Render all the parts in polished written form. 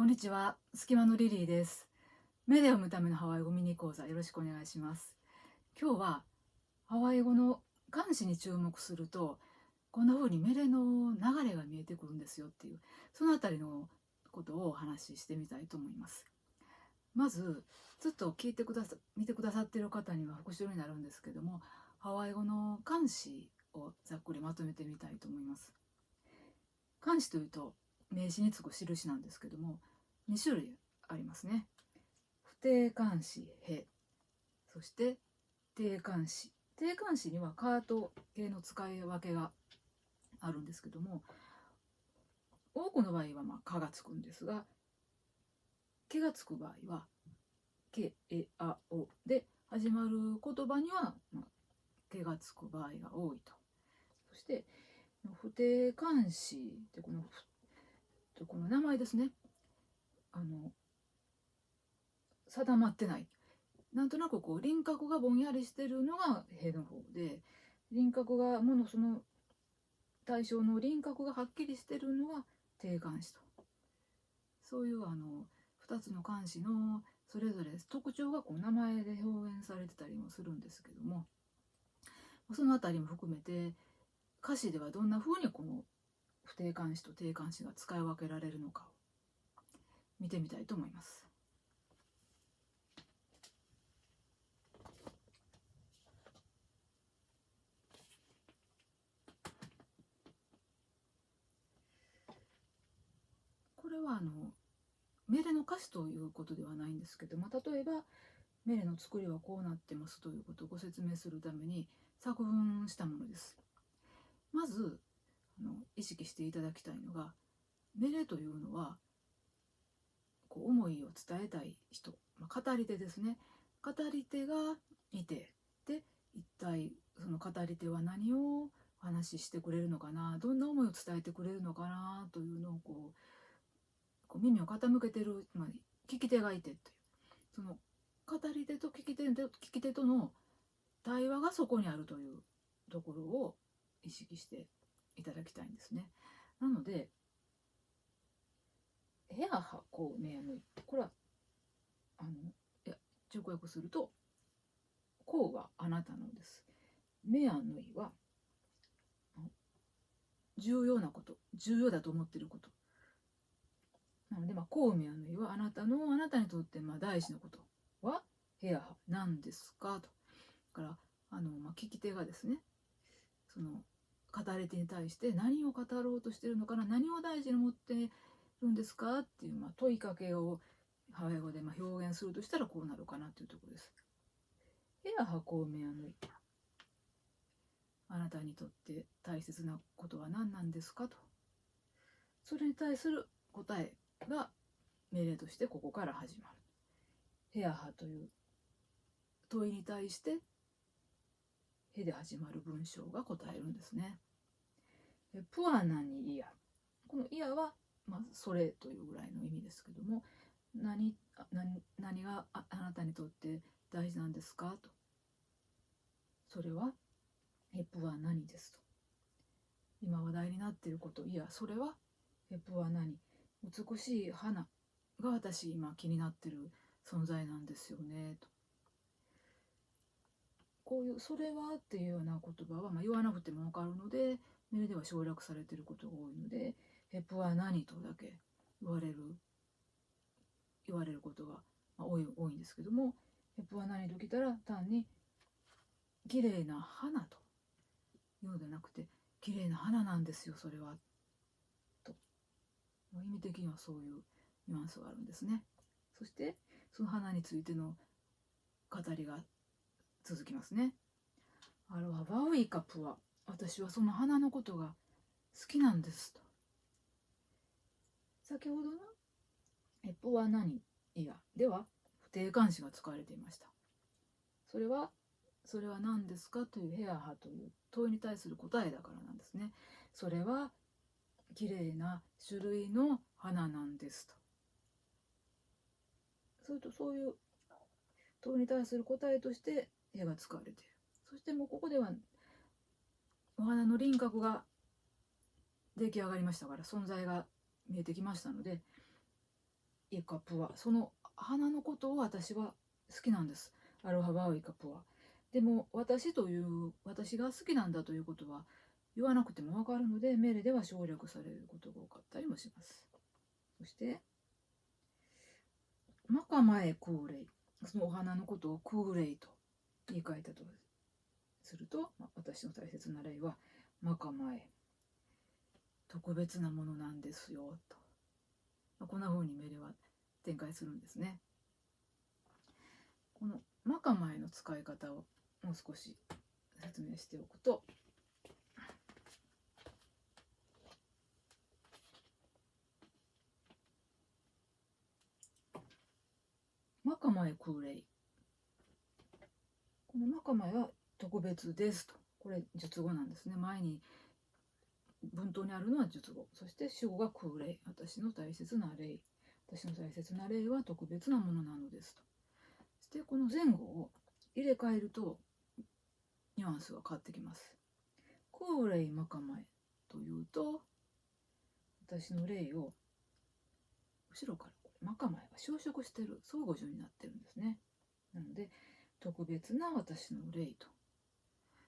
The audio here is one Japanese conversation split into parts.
んにちは、隙間のリリーです。目で読むためのハワイ語ミニ講座よろしくお願いします。今日はハワイ語の漢詞に注目すると、こんな風に命令の流れが見えてくるんですよっていう、そのあたりのことをお話ししてみたいと思います。まず、ずっと見てくださっている方には復習になるんですけども、ハワイ語の漢詞をざっくりまとめてみたいと思います。漢詞というと名詞につく印なんですけども、2種類ありますね。不定冠詞へ、そして定冠詞。定冠詞にはカート系の使い分けがあるんですけども、多くの場合はかがつくんですが、けがつく場合はけ、え、あ、おで始まる言葉には、けがつく場合が多いと。そして不定冠詞ってこの名前ですね。定まってない。なんとなく輪郭がぼんやりしてるのがへの方で、輪郭がその対象の輪郭がはっきりしてるのは定冠詞と。そういう2つの冠詞のそれぞれ特徴が名前で表現されてたりもするんですけども、そのあたりも含めて歌詞ではどんな風にこの不定冠詞と定冠詞が使い分けられるのかを見てみたいと思います。これは命令の歌詞ということではないんですけど、例えば命令の作りはこうなってますということをご説明するために作文したものです。まず意識していただきたいのが、命令というのは思いを伝えたい人、語り手ですね。語り手がいて、で一体その語り手は何をお話ししてくれるのかな、どんな思いを伝えてくれるのかなというのを耳を傾けてる、聞き手がいてという、その語り手と聞き手との対話がそこにあるというところを意識していただきたいんですね。なので、部屋はこう目むい、これは直訳すると、こうはあなたのです。目やぬいは重要なこと、重要だと思っていること。なので、こうめやぬいはあなたにとって大事なことは部屋は何ですかと。だから聞き手がですね、その語り手に対して何を語ろうとしているのかな、何を大事に思っているんですかっていう、問いかけをハワイ語で表現するとしたらこうなるかなというところです。部屋はこうめやぬい、あなたにとって大切なことは何なんですかと。それに対する答えが命令としてここから始まる。ヘアハという問いに対してへで始まる文章が答えるんですね。プアナにイヤ、このイヤは、それというぐらいの意味ですけども、何があなたにとって大事なんですかと。それはヘプは何ですと。今話題になっていること、いやそれはヘプは何、美しい花が私今気になってる存在なんですよねと。こういうそれはっていうような言葉は言わなくても分かるので、メールでは省略されていることが多いので、ヘプは何とだけ言われることが多いんですけども、ヘプは何ときたら単に綺麗な花というのではなくて、綺麗な花なんですよそれはと、意味的にはそういうニュアンスがあるんですね。そしてその花についての語りが続きますね。アロハワウイカプは、私はその花のことが好きなんですと。先ほどのヘプは何いやでは不定冠詞が使われていました。それは何ですかというヘアハという問いに対する答えだからなんですね。それは綺麗な種類の花なんですと。そういう問いに対する答えとして絵が使われている。そしてもうここではお花の輪郭が出来上がりましたから、存在が見えてきましたので、イカプア、その花のことを私は好きなんです。アロハバウイカプア。でも私が好きなんだということは言わなくてもわかるので、メールでは省略されることが多かったりもします。そしてマカマエクーレイ、そのお花のことをクーレイと言い換えたとすると、私の大切な例はマカマエ、特別なものなんですよと、こんな風にメールは展開するんですね。このマカマエの使い方をもう少し説明しておくと、マカマエクーレイ、このマカマエは特別ですと、これ述語なんですね。前に文頭にあるのは述語、そして主語がクーレイ、私の大切な例、私の大切な例は特別なものなのですと。そしてこの前後を入れ替えるとニュアンスが変わってきます。クーレイマカマエというと、私の例を後ろからマカマエが消食している相互順になってるんですね。なので特別な私の例と、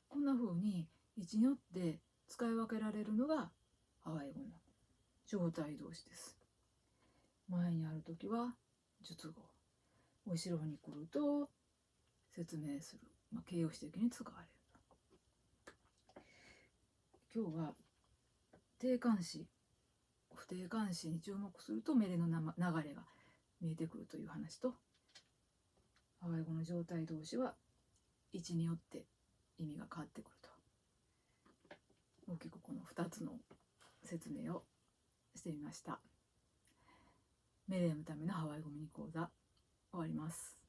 こんな風に位置によって使い分けられるのがハワイ語の状態動詞です。前にあるときは述語、後ろに来ると説明する、形容詞的に使われる。今日は定冠詞、不定冠詞に注目すると命令の流れが見えてくるという話と、ハワイ語の状態動詞は位置によって意味が変わってくると、大きくこの2つの説明をしてみました。メレーのためのハワイ語ミニ講座、終わります。